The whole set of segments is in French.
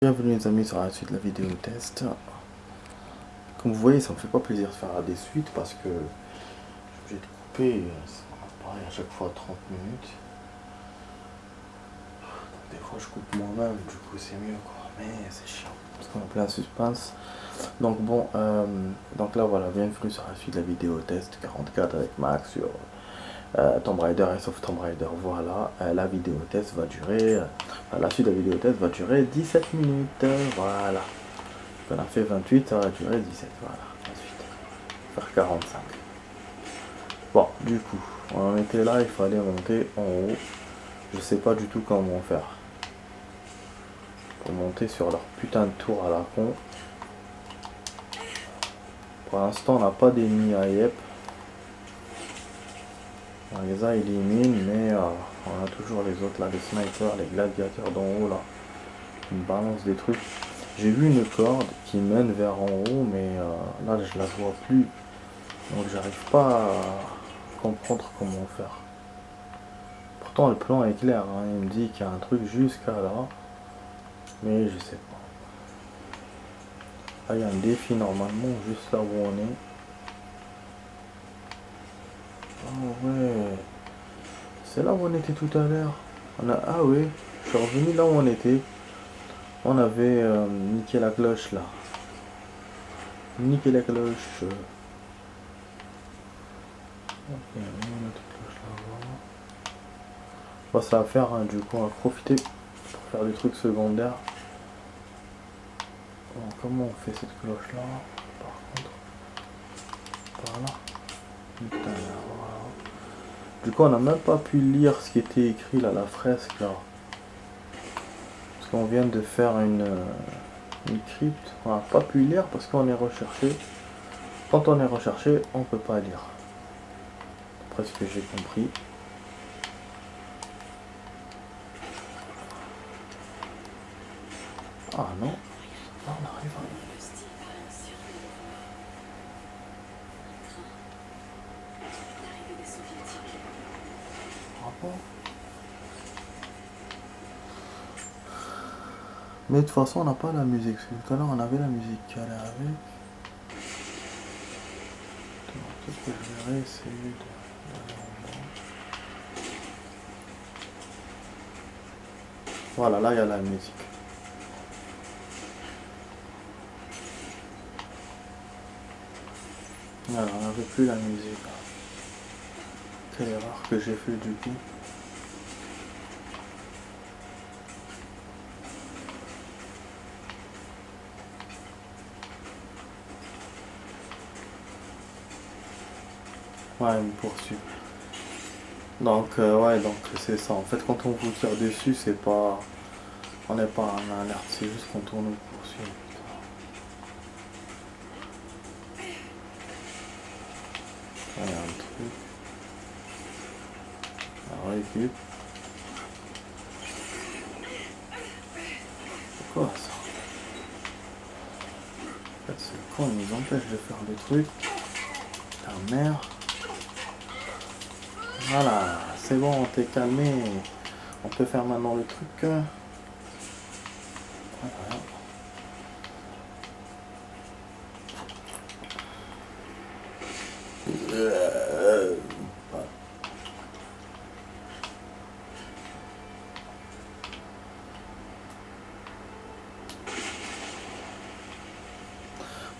Bienvenue les amis sur la suite de la vidéo test. Comme vous voyez, ça me fait pas plaisir de faire des suites parce que j'ai coupé, ça pareil à chaque fois 30 minutes. Des fois je coupe moi-même, du coup c'est mieux quoi, mais c'est chiant parce qu'on est plein suspense. Donc bon, donc là voilà, bienvenue sur la suite de la vidéo test 44 avec Max sur Tomb Raider et sauf Tomb Raider. Voilà, la vidéo test va durer, la suite de la vidéo test va durer 17 minutes, voilà. On a fait 28, ça va durer 17, voilà, ensuite, faire 45. Bon, du coup, on en était là, il fallait monter en haut. Je sais pas du tout comment faire. Pour monter sur leur putain de tour à la con. Pour l'instant, on n'a pas d'ennemis à Yep. On les a éliminés, mais on a toujours les autres là, les snipers, les gladiateurs d'en haut là. Qui me balancent des trucs. J'ai vu une corde qui mène vers en haut, mais là je la vois plus. Donc j'arrive pas à comprendre comment faire. Pourtant le plan est clair, hein. Il me dit qu'il y a un truc jusqu'à là. Mais je sais pas. Là il y a un défi normalement juste là où on est. Ah ouais. C'est là où on était tout à l'heure. Ah ouais. Je suis revenu là où on était. On avait niqué la cloche là. Niqué la cloche. Ok, on a notre cloche là-bas. Bon, ça va faire, hein, du coup on va profiter pour faire des trucs secondaires. Bon, comment on fait cette cloche là? Par contre, par là. Putain, voilà. Du coup on n'a même pas pu lire ce qui était écrit là, la fresque là. Parce qu'on vient de faire une crypte. On n'a pas pu lire parce qu'on est recherché. Quand on est recherché, on peut pas lire. Après ce que j'ai compris. Ah non. Là on arrive à... Ah bon. Mais de toute façon on n'a pas la musique. Parce que tout à l'heure on avait la musique qui allait avec. Ce que je verrai c'est d'aller en bas. Voilà, là il y a la musique. Voilà, on n'avait plus la musique. Quelle erreur que j'ai fait du coup. Ouais, il me poursuit. Donc, ouais, donc c'est ça. En fait, quand on vous tire dessus, c'est pas... On n'est pas en alerte, c'est juste quand on nous poursuit. Là, il y a un truc. La récup. C'est quoi ça? En fait, c'est con, il nous empêche de faire des trucs. Ta mère. Voilà, c'est bon, t'es calmé. On peut faire maintenant le truc. Voilà.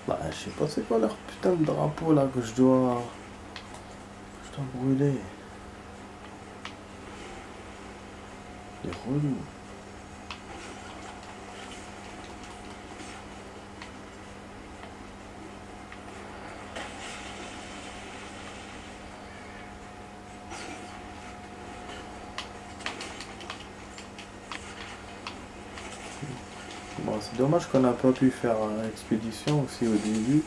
Bah, je sais pas c'est quoi leur putain de drapeau là que je dois brûler. Les relous. Bon, c'est dommage qu'on n'a pas pu faire l'expédition aussi au début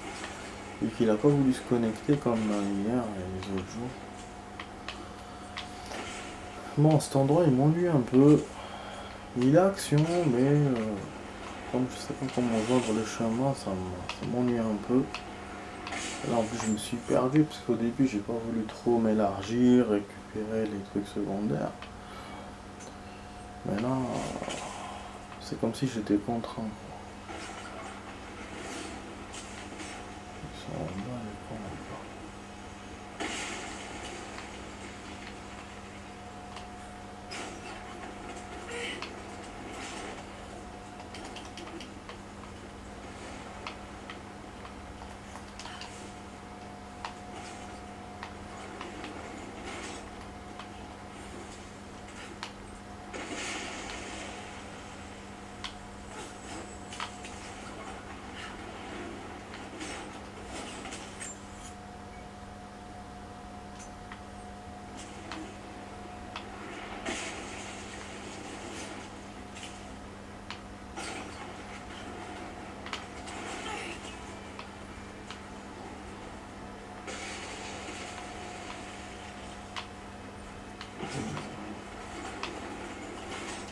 et qu'il n'a pas voulu se connecter comme hier et les autres jours. Bon, cet endroit il m'ennuie un peu. Il a action, mais comme je sais pas comment vendre le chemin, ça m'ennuie un peu. Là en plus je me suis perdu parce qu'au début j'ai pas voulu trop m'élargir, récupérer les trucs secondaires. Mais là, C'est comme si j'étais contraint. Ils sont en bas, les cons, encore.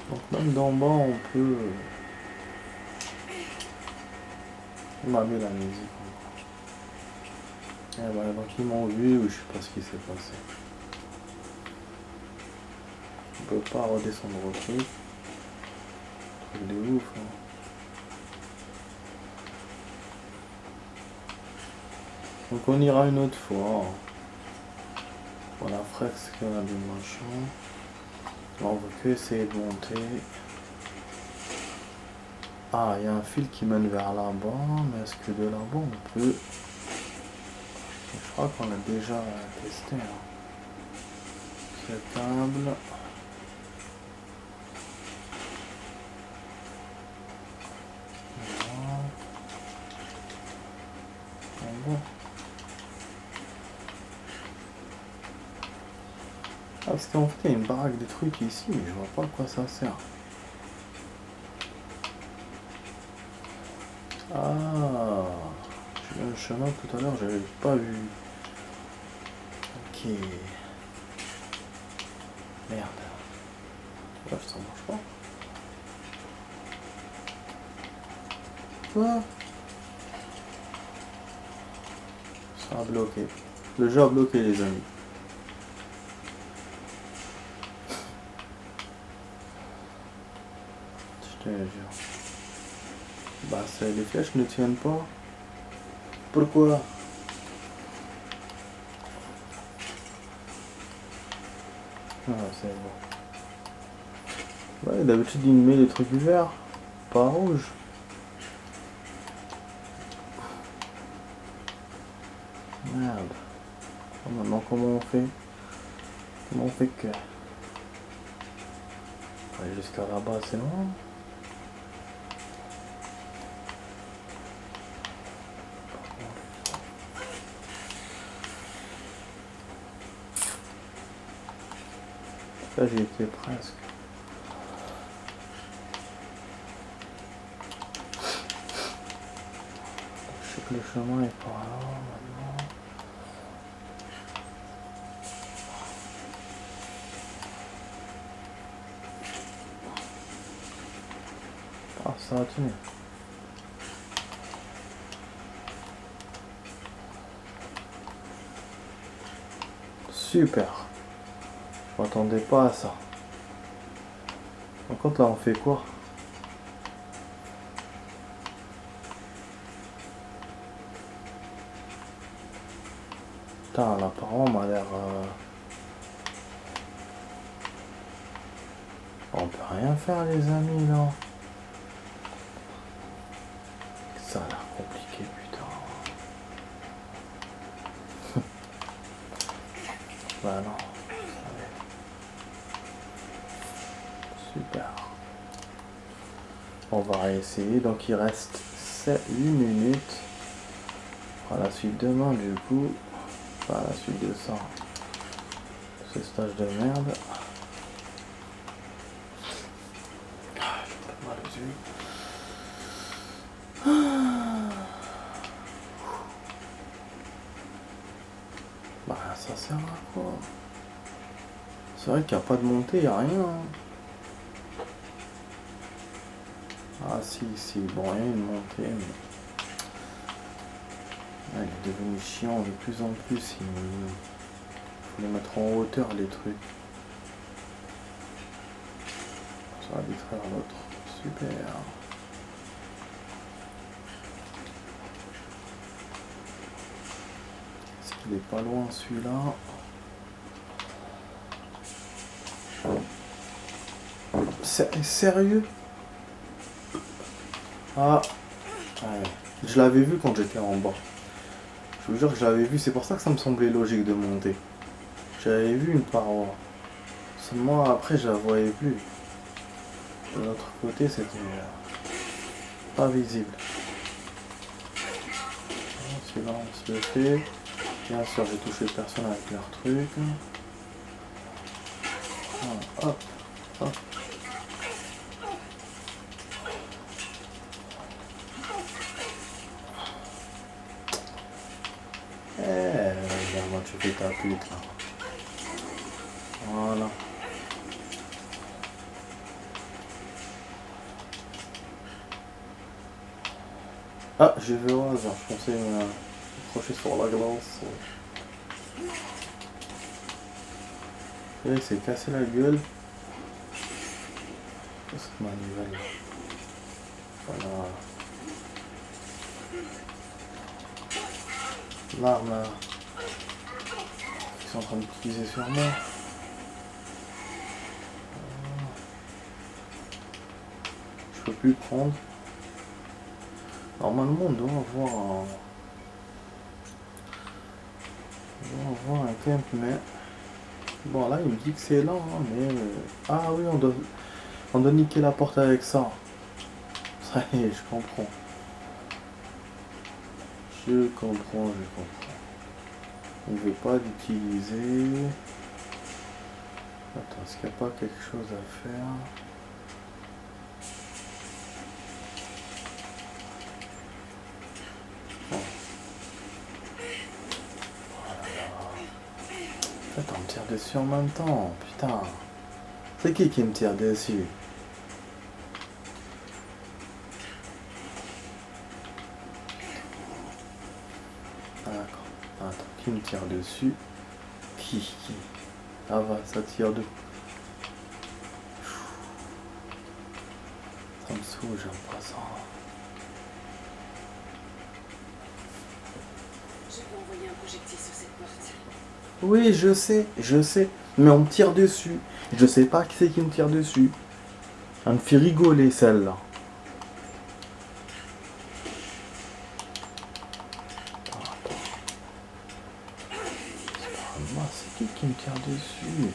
Donc même d'en bas on peut... Il m'a mis la musique encore. Eh ben, donc ils m'ont vu ou je sais pas ce qui s'est passé. On peut pas redescendre au truc. Truc de ouf hein. Donc on ira une autre fois. Pour la fresque du machin. Là on veut que essayer de monter. Ah, il y a un fil qui mène vers là-bas, mais est-ce que de là-bas on peut... Je crois qu'on a déjà testé. Hein. Cette table. Voilà. Bon. Ah, parce qu'en fait il y a une baraque de trucs ici, mais je vois pas à quoi ça sert. Ah, j'ai vu un chemin tout à l'heure, j'avais pas vu. Ok. Merde. Là, ça marche pas. Quoi? Ça a bloqué. Le jeu a bloqué les amis. Je te jure. Bah les flèches ne tiennent pas. Pourquoi? Ah c'est bon. Ouais, d'habitude il me met des trucs verts, pas rouge. Merde. Oh, maintenant comment on fait? Comment on fait que... Aller jusqu'à là-bas c'est loin. Là j'y étais presque. Je sais que le chemin est par là maintenant. Ah ça a tenu. Super. Je m'attendais pas à ça. Par contre là on fait quoi? Putain, l'apparent m'a l'air... On peut rien faire les amis là. Ça a l'air compliqué putain. Bah non. Super. On va réessayer. Donc il reste 8 minutes. On fera la suite demain du coup. Enfin la suite de ça. Ce stage de merde. Ah, j'ai pas mal aux yeux. Bah ça sert à quoi? C'est vrai qu'il n'y a pas de montée, il n'y a rien. Hein. Ah si, bon il y a une montée, mais... Ah, il est devenu chiant de plus en plus, il faut les mettre en hauteur les trucs. Ça va distraire l'autre. Super. Est-ce qu'il est pas loin celui-là? Sérieux? Ah, ouais. Je l'avais vu quand j'étais en bas. Je vous jure que je l'avais vu, c'est pour ça que ça me semblait logique de monter. J'avais vu une paroi. Seulement après je la voyais plus. De l'autre côté c'était pas visible. Celui-là on se le fait. Bien sûr j'ai touché personne avec leur truc. Voilà, hop, hop. Regarde-moi, tu fais ta pute là. Voilà. Ah, j'ai vu au hasard, je pensais m'accrocher sur la glace. Et il s'est cassé la gueule. Cette manivelle. Voilà. L'arme là. Qu'ils sont en train d'utiliser sur moi. Je peux plus prendre. Normalement on doit avoir un camp, mais bon là il me dit que c'est lent, hein, mais ah oui on doit niquer la porte avec ça. Ça y est, je comprends. Je comprends. On ne veut pas l'utiliser. Attends, est-ce qu'il n'y a pas quelque chose à faire? Bon. Attends, on me tire dessus en même temps, putain. C'est qui me tire dessus? D'accord. Attends, qui me tire dessus? Qui? Ah va, ça tire de... Ça me saoule, j'aime pas ça. Je peux envoyer un projectile sur cette porte. Oui, je sais. Mais on me tire dessus. Je sais pas qui c'est qui me tire dessus. Elle me fait rigoler celle-là. C'est qui me tire dessus?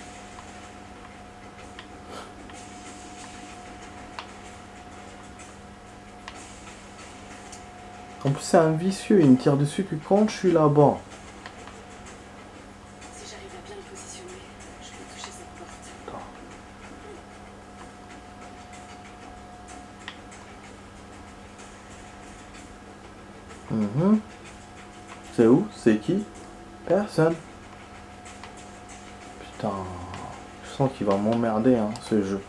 En plus c'est un vicieux, il me tire dessus que quand je suis là-bas. Si j'arrive à bien le positionner, je peux toucher cette porte. C'est où? C'est qui? Personne. Putain, je sens qu'il va m'emmerder hein, ce jeu.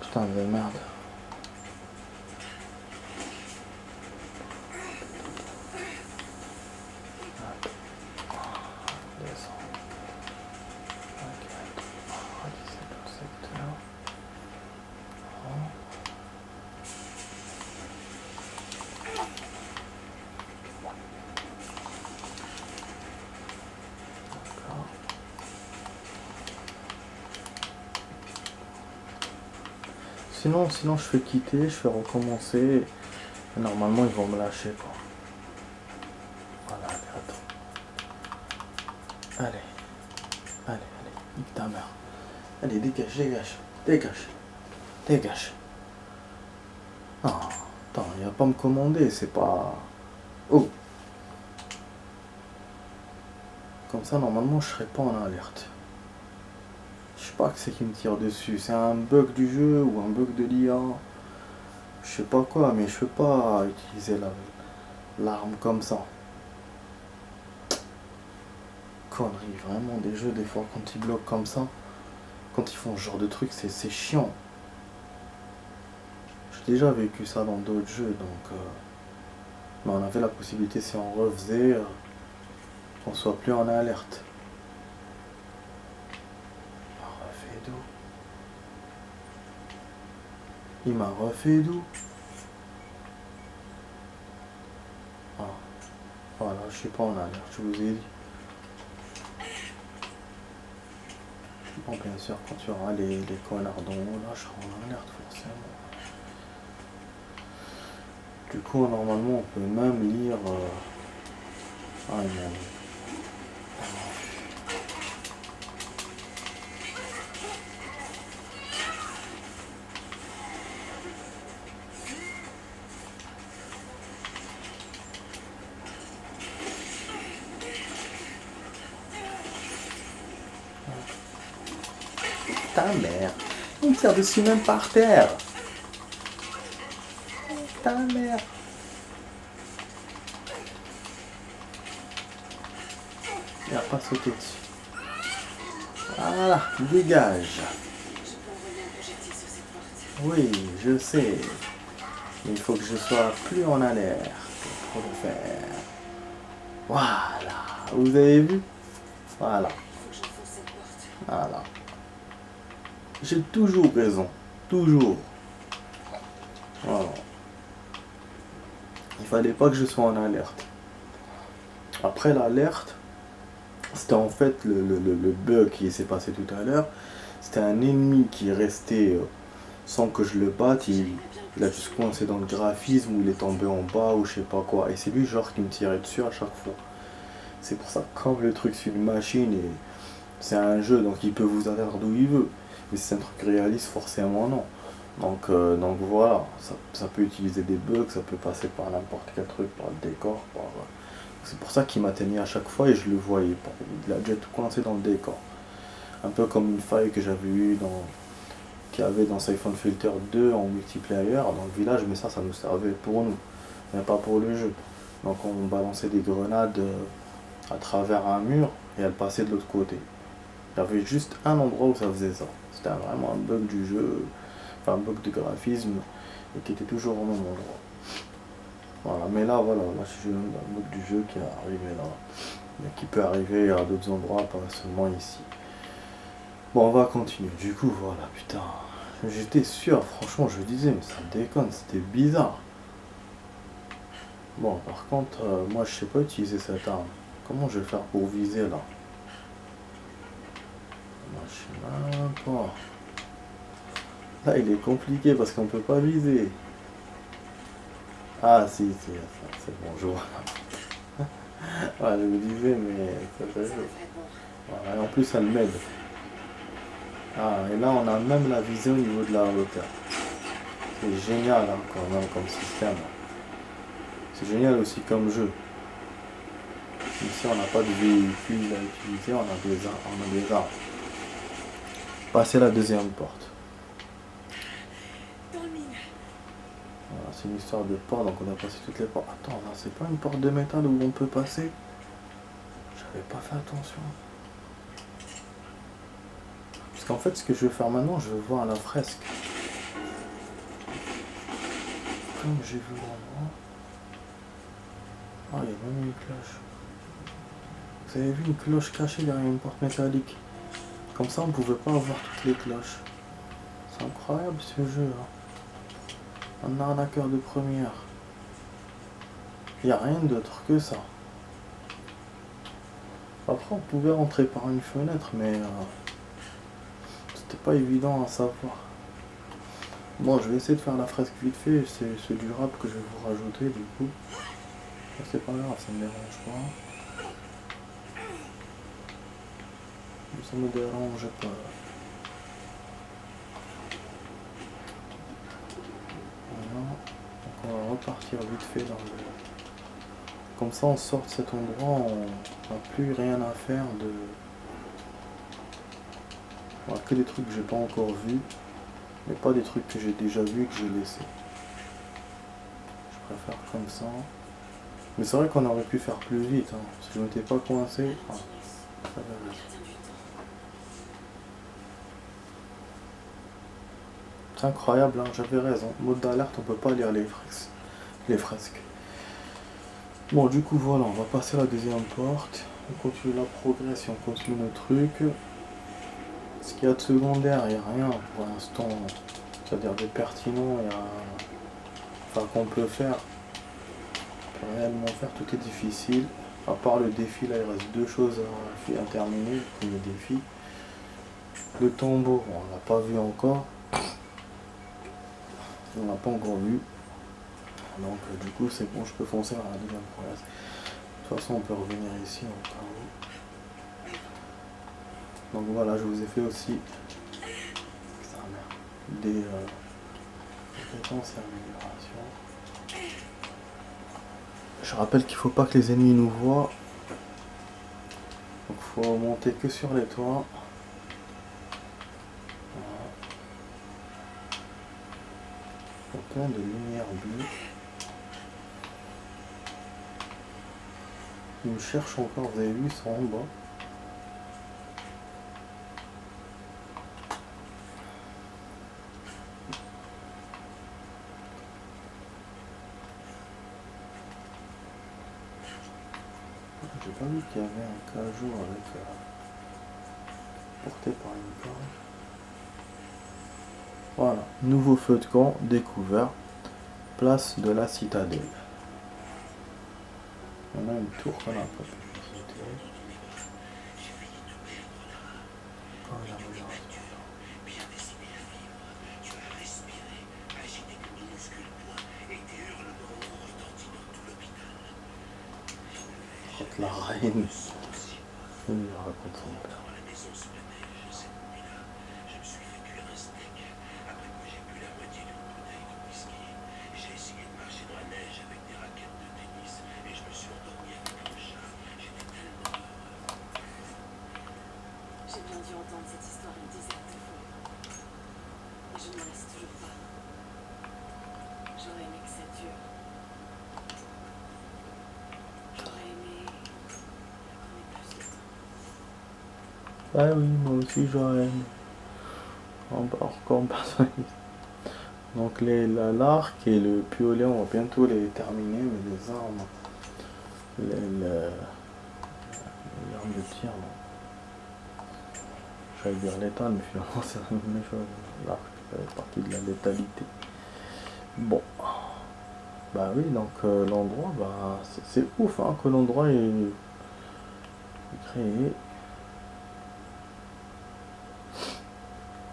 Putain de merde. Sinon je fais quitter, je fais recommencer. Et normalement ils vont me lâcher quoi. Voilà, allez, attends. Allez, nique ta mère. Allez, dégage. Non, attends, il va pas me commander, c'est pas... Oh. Comme ça normalement je serais pas en alerte. Je sais pas que c'est qui me tire dessus, c'est un bug du jeu ou un bug de l'IA. Je sais pas quoi, mais je peux pas utiliser l'arme comme ça. Connerie, vraiment des jeux des fois quand ils bloquent comme ça, quand ils font ce genre de truc, c'est chiant. J'ai déjà vécu ça dans d'autres jeux, donc mais on avait la possibilité si on refaisait qu'on soit plus en alerte. Il m'a refait d'où? Ah, voilà, je suis pas en alerte, je vous ai dit. Bon, bien sûr, quand tu auras les connards d'en haut, là, je serai en alerte, forcément. Du coup, normalement, on peut même lire... Ah, ils m'ont vu. Ta mère. On tire dessus même par terre. Ta mère. Il n'a pas sauté dessus. Voilà, dégage. Je peux envoyer un projectile sur cette porte. Oui, je sais. Mais il faut que je sois plus en alerte pour le faire. Voilà. Vous avez vu? Voilà. Il faut que j'enfonce cette porte. Voilà. J'ai toujours raison. Toujours. Voilà. Il fallait pas que je sois en alerte. Après l'alerte, c'était en fait le bug qui s'est passé tout à l'heure. C'était un ennemi qui est resté sans que je le batte. Il a juste coincé dans le graphisme ou il est tombé en bas ou je sais pas quoi. Et c'est lui genre qui me tirait dessus à chaque fois. C'est pour ça que comme le truc sur une machine et c'est un jeu donc il peut vous atteindre d'où il veut. Mais si c'est un truc réaliste forcément non. Donc voilà, ça peut utiliser des bugs, ça peut passer par n'importe quel truc, par le décor. C'est pour ça qu'il m'atteignait à chaque fois et je le voyais pas. Il a déjà tout coincé dans le décor. Un peu comme une faille que j'avais eu qu'il y avait dans Siphon Filter 2 en multiplayer dans le village, mais ça nous servait pour nous, mais pas pour le jeu. Donc on balançait des grenades à travers un mur et elles passaient de l'autre côté. Il y avait juste un endroit où ça faisait ça. C'était vraiment un bug du jeu, enfin un bug de graphisme, et qui était toujours au même endroit. Voilà, mais là je suis dans le bug du jeu qui est arrivé là, mais qui peut arriver à d'autres endroits, pas seulement ici. Bon, on va continuer. Du coup, voilà, putain. J'étais sûr, franchement, je disais, mais ça déconne, c'était bizarre. Bon, par contre, moi, je sais pas utiliser cette arme. Comment je vais faire pour viser, là? Moi, je sais même pas. Là, il est compliqué parce qu'on peut pas viser. Ah, si, c'est bon, je vois. Ouais, je me disais, mais ça fait Ça chaud. devrait être bon. Voilà, et en plus, elle m'aide. Ah, et là, on a même la visée au niveau de la hauteur. C'est génial, hein, quand même, comme système. C'est génial aussi comme jeu. Ici, on n'a pas de véhicule à utiliser, on a des armes. Passer la deuxième porte. Dans le mine. Voilà, c'est une histoire de porte, donc on a passé toutes les portes. Attends, là, c'est pas une porte de métal où on peut passer? J'avais pas fait attention. Parce qu'en fait, ce que je vais faire maintenant, je vais voir la fresque. Comme j'ai vu l'endroit. Ah, il y a même une cloche. Vous avez vu une cloche cachée derrière une porte métallique? Comme ça, on ne pouvait pas avoir toutes les cloches. C'est incroyable ce jeu. Hein. Un arnaqueur de première. Il n'y a rien d'autre que ça. Après, on pouvait rentrer par une fenêtre, mais c'était pas évident à savoir. Bon, je vais essayer de faire la fresque vite fait. C'est du rap que je vais vous rajouter du coup. C'est pas grave, ça me dérange pas. Ça me dérange pas. Voilà. Donc on va repartir vite fait dans le... Comme ça on sort de cet endroit, on n'a plus rien à faire de... Voilà, que des trucs que j'ai pas encore vus, mais pas des trucs que j'ai déjà vus et que j'ai laissés. Je préfère comme ça. Mais c'est vrai qu'on aurait pu faire plus vite, hein. Si je m'étais pas coincé... Ah, ça va vite. C'est incroyable, hein, j'avais raison. Mode d'alerte, on peut pas lire les fresques. Bon, du coup, voilà, on va passer à la deuxième porte. On continue la progression, on continue le truc. Ce qu'il y a de secondaire, il n'y a rien pour l'instant c'est-à-dire des pertinents et enfin qu'on peut faire, on peut réellement faire, tout est difficile. À part le défi, là il reste deux choses à terminer, le premier défi. Le tombeau, on l'a pas vu encore. On l'a pas encore vu. Donc du coup c'est bon, je peux foncer dans la deuxième prouesse. De toute façon on peut revenir ici en cas où. Donc voilà, je vous ai fait aussi des compétences et améliorations. Je rappelle qu'il faut pas que les ennemis nous voient. Donc faut monter que sur les toits. Voilà. Plein de lumière bleue. Ils me cherchent encore, vous avez vu, ils sont en bas. J'ai pas vu qu'il y avait un cajou avec porté par une corde. Voilà, nouveau feu de camp découvert, place de la citadelle. On a une tour qu'on n'a pas pu visiter. La reine, il raconte son père. J'ai bien dû entendre cette histoire une dizaine de fois. Et je ne reste toujours pas. J'aurais aimé que ça dure. J'aurais aimé qu'on ait plus de temps. Ah oui, moi aussi j'aurais aimé. Encore personnaliste. Donc l'arc et le piolet, on va bientôt les terminer, mais les armes, les armes de tir, non. J'allais dire létal, mais finalement c'est la même chose. L'arc fait partie de la létalité. Bon. Bah oui, donc l'endroit, bah c'est ouf hein, que l'endroit est créé.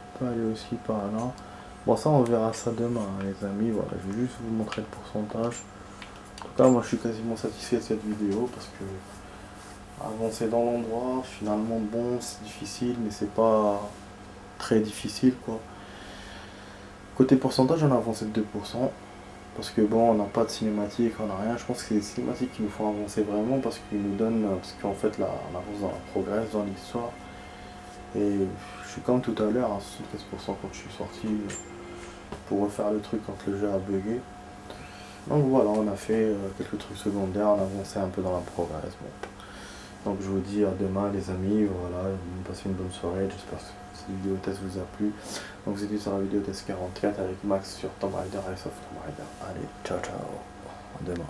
On peut aller aussi par là. Bon, ça on verra ça demain hein, les amis. Voilà, je vais juste vous montrer le pourcentage. En tout cas, moi je suis quasiment satisfait de cette vidéo parce que avancer dans l'endroit, finalement bon, c'est difficile, mais c'est pas très difficile quoi. Côté pourcentage, on a avancé de 2%. Parce que bon, on n'a pas de cinématique, on n'a rien. Je pense que c'est les cinématiques qui nous font avancer vraiment parce qu'ils nous donnent, parce qu'en fait là, on avance dans la progresse, dans l'histoire. Et je suis comme tout à l'heure, à 75% quand je suis sorti pour refaire le truc quand le jeu a bugué. Donc voilà, on a fait quelques trucs secondaires, on a avancé un peu dans la progresse. Bon. Donc je vous dis à demain les amis, voilà, passez une bonne soirée, j'espère que cette vidéo test vous a plu. Donc c'était sur la vidéo test 44 avec Max sur Tomb Raider, Rise of Tomb Raider. Allez, ciao ciao, à demain.